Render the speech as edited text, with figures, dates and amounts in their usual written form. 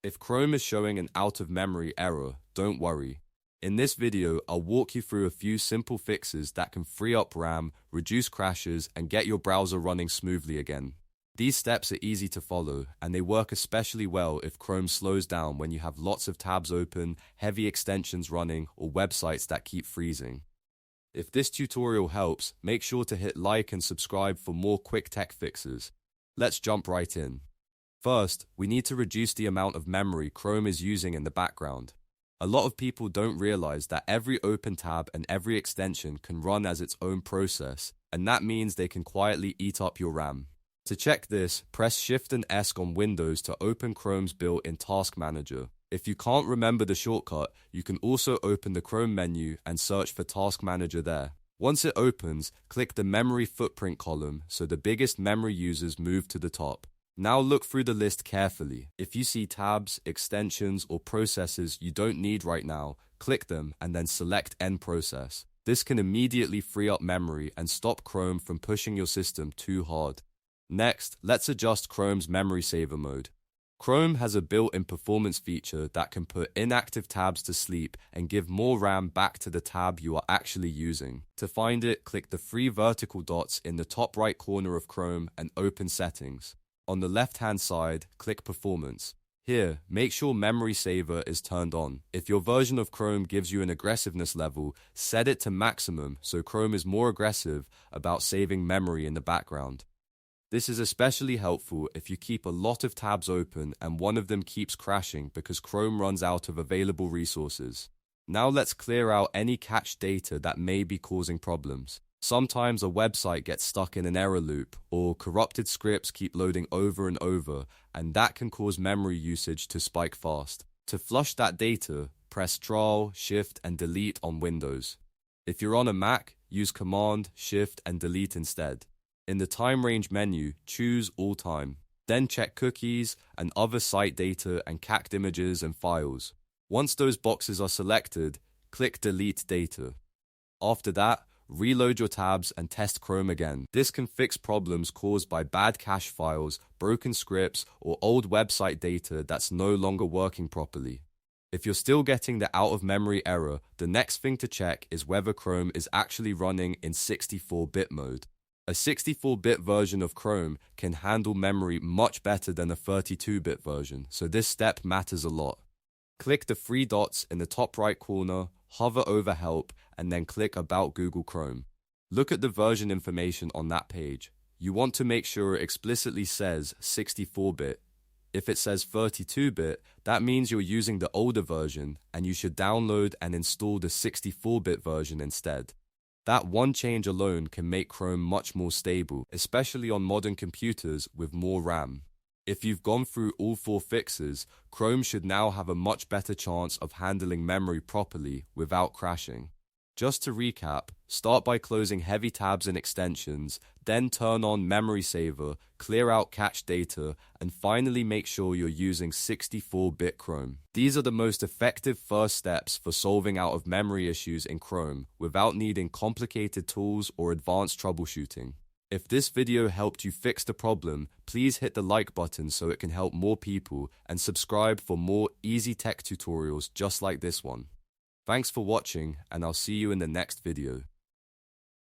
If Chrome is showing an out-of-memory error, don't worry. In this video, I'll walk you through a few simple fixes that can free up RAM, reduce crashes, and get your browser running smoothly again. These steps are easy to follow, and they work especially well if Chrome slows down when you have lots of tabs open, heavy extensions running, or websites that keep freezing. If this tutorial helps, make sure to hit like and subscribe for more quick tech fixes. Let's jump right in. First, we need to reduce the amount of memory Chrome is using in the background. A lot of people don't realize that every open tab and every extension can run as its own process, and that means they can quietly eat up your RAM. To check this, press Shift and S on Windows to open Chrome's built-in Task Manager. If you can't remember the shortcut, you can also open the Chrome menu and search for Task Manager there. Once it opens, click the Memory Footprint column so the biggest memory users move to the top. Now look through the list carefully. If you see tabs, extensions, or processes you don't need right now, click them and then select End Process. This can immediately free up memory and stop Chrome from pushing your system too hard. Next, let's adjust Chrome's memory saver mode. Chrome has a built-in performance feature that can put inactive tabs to sleep and give more RAM back to the tab you are actually using. To find it, click the three vertical dots in the top right corner of Chrome and open Settings. On the left-hand side, click Performance. Here, make sure Memory Saver is turned on. If your version of Chrome gives you an aggressiveness level, set it to maximum so Chrome is more aggressive about saving memory in the background. This is especially helpful if you keep a lot of tabs open and one of them keeps crashing because Chrome runs out of available resources. Now let's clear out any cached data that may be causing problems. Sometimes a website gets stuck in an error loop, or corrupted scripts keep loading over and over, and that can cause memory usage to spike fast. To flush that data, press Ctrl, Shift, and Delete on Windows. If you're on a Mac, use Command, Shift, and Delete instead. In the Time Range menu, choose All Time. Then check Cookies and other site data and cached images and files. Once those boxes are selected, click Delete Data. After that, reload your tabs and test Chrome again. This can fix problems caused by bad cache files, broken scripts, or old website data that's no longer working properly. If you're still getting the out-of-memory error, the next thing to check is whether Chrome is actually running in 64-bit mode. A 64-bit version of Chrome can handle memory much better than a 32-bit version, so this step matters a lot. Click the three dots in the top right corner, hover over Help, and then click About Google Chrome. Look at the version information on that page. You want to make sure it explicitly says 64-bit. If it says 32-bit, that means you're using the older version, and you should download and install the 64-bit version instead. That one change alone can make Chrome much more stable, especially on modern computers with more RAM. If you've gone through all four fixes, Chrome should now have a much better chance of handling memory properly without crashing. Just to recap, start by closing heavy tabs and extensions, then turn on Memory Saver, clear out cached data, and finally make sure you're using 64-bit Chrome. These are the most effective first steps for solving out-of-memory issues in Chrome without needing complicated tools or advanced troubleshooting. If this video helped you fix the problem, please hit the like button so it can help more people, and subscribe for more easy tech tutorials just like this one. Thanks for watching, and I'll see you in the next video.